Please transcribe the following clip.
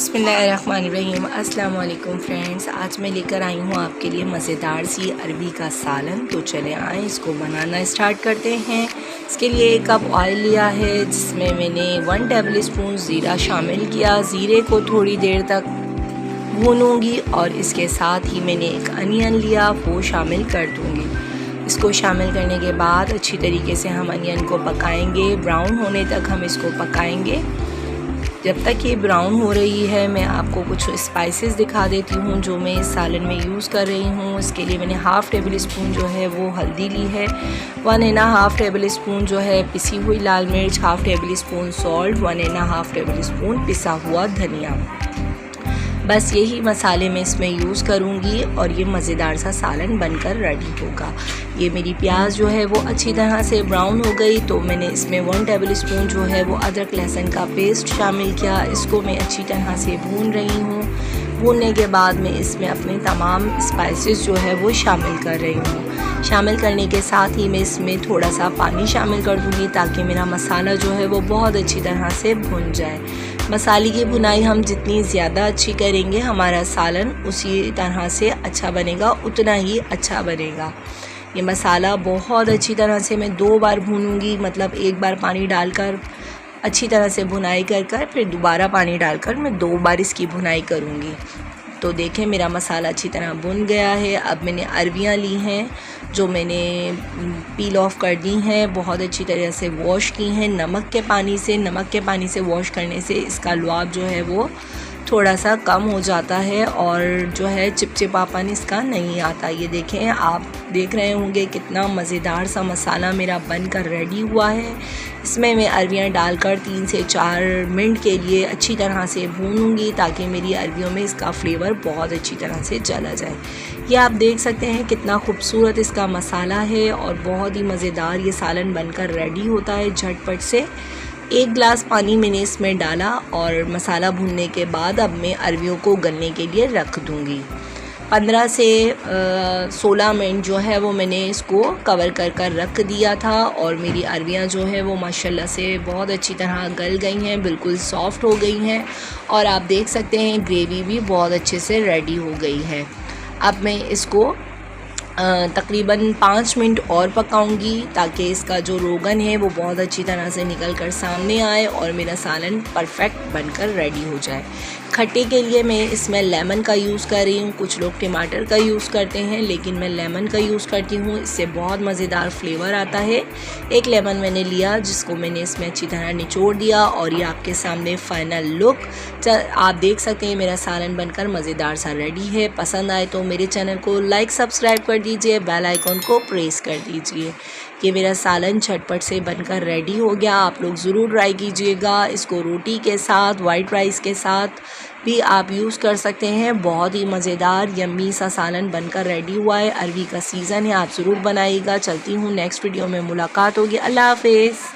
बिस्मिल्लाहिर्रहमानिर्रहीम। अस्सलाम वालेकुम फ्रेंड्स, आज मैं लेकर आई हूँ आपके लिए मज़ेदार सी अरबी का सालन। तो चले आएँ इसको बनाना स्टार्ट करते हैं। इसके लिए 1 कप ऑयल लिया है, जिसमें मैंने 1 टेबल स्पून ज़ीरा शामिल किया। ज़ीरे को थोड़ी देर तक भूनूंगी और इसके साथ ही मैंने 1 अनियन लिया, वो शामिल कर दूँगी। इसको शामिल करने के बाद अच्छी तरीके से हम अनियन को पकाएंगे, ब्राउन होने तक हम इसको पकाएंगे। जब तक ये ब्राउन हो रही है, मैं आपको कुछ स्पाइसेस दिखा देती हूँ जो मैं इस सालन में यूज़ कर रही हूँ। इसके लिए मैंने हाफ़ टेबल स्पून जो है वो हल्दी ली है, 1½ टेबल स्पून जो है पिसी हुई लाल मिर्च, half table spoon salt, 1½ table spoon पिसा हुआ धनिया। बस यही मसाले मैं इसमें यूज़ करूँगी और ये मज़ेदार सा सालन बनकर रेडी होगा। ये मेरी प्याज जो है वो अच्छी तरह से ब्राउन हो गई, तो मैंने इसमें 1 टेबल स्पून जो है वो अदरक लहसुन का पेस्ट शामिल किया। इसको मैं अच्छी तरह से भून रही हूँ। भूनने के बाद मैं इसमें अपने तमाम स्पाइसेस जो है वो शामिल कर रही हूँ। शामिल करने के साथ ही मैं इसमें थोड़ा सा पानी शामिल कर दूँगी, ताकि मेरा मसाला जो है वो बहुत अच्छी तरह से भुन जाए। मसाले की भुनाई हम जितनी ज़्यादा अच्छी करेंगे, हमारा सालन उसी तरह से अच्छा बनेगा, उतना ही अच्छा बनेगा। ये मसाला बहुत अच्छी तरह से मैं 2 बार भूनूंगी, मतलब 1 बार पानी डालकर अच्छी तरह से भुनाई कर फिर दोबारा पानी डालकर मैं 2 बार इसकी भुनाई करूंगी। तो देखें मेरा मसाला अच्छी तरह भुन गया है। अब मैंने अरबियाँ ली हैं जो मैंने पील ऑफ कर दी हैं, बहुत अच्छी तरह से वॉश की हैं नमक के पानी से वॉश करने से इसका लुआब जो है वो थोड़ा सा कम हो जाता है और जो है चिपचिपापन इसका नहीं आता। ये देखें, आप देख रहे होंगे कितना मज़ेदार सा मसाला मेरा बनकर रेडी हुआ है। इसमें मैं अरबियाँ डालकर 3 से 4 मिनट के लिए अच्छी तरह से भूनूंगी, ताकि मेरी अरबियों में इसका फ्लेवर बहुत अच्छी तरह से चला जाए। ये आप देख सकते हैं कितना खूबसूरत इसका मसाला है और बहुत ही मज़ेदार ये सालन बनकर रेडी होता है झटपट से। 1 गिलास पानी मैंने इसमें डाला और मसाला भूनने के बाद अब मैं अरबियों को गलने के लिए रख दूँगी। 15 से 16 मिनट जो है वो मैंने इसको कवर कर रख दिया था और मेरी अरबियाँ जो है वो माशाल्लाह से बहुत अच्छी तरह गल गई हैं, बिल्कुल सॉफ़्ट हो गई हैं और आप देख सकते हैं ग्रेवी भी बहुत अच्छे से रेडी हो गई है। अब मैं इसको तकरीबन 5 मिनट और पकाऊंगी, ताकि इसका जो रोगन है वो बहुत अच्छी तरह से निकल कर सामने आए और मेरा सालन परफेक्ट बनकर रेडी हो जाए। खट्टे के लिए मैं इसमें लेमन का यूज़ कर रही हूँ। कुछ लोग टमाटर का यूज़ करते हैं, लेकिन मैं लेमन का यूज़ करती हूँ, इससे बहुत मज़ेदार फ्लेवर आता है। 1 लेमन मैंने लिया, जिसको मैंने इसमें अच्छी तरह निचोड़ दिया और ये आपके सामने फ़ाइनल लुक आप देख सकते हैं। मेरा सालन बनकर मज़ेदार सा रेडी है। पसंद आए तो मेरे चैनल को लाइक सब्सक्राइब कर दीजिए, बेल आइकॉन को प्रेस कर दीजिए। ये मेरा सालन झटपट से बनकर रेडी हो गया। आप लोग ज़रूर ट्राई कीजिएगा। इसको रोटी के साथ, वाइट राइस के साथ भी आप यूज़ कर सकते हैं। बहुत ही मज़ेदार यम्मी सा सालन बनकर रेडी हुआ है। अरबी का सीज़न है, आप ज़रूर बनाइएगा। चलती हूँ, नेक्स्ट वीडियो में मुलाकात होगी। अल्लाह हाफ़िज़।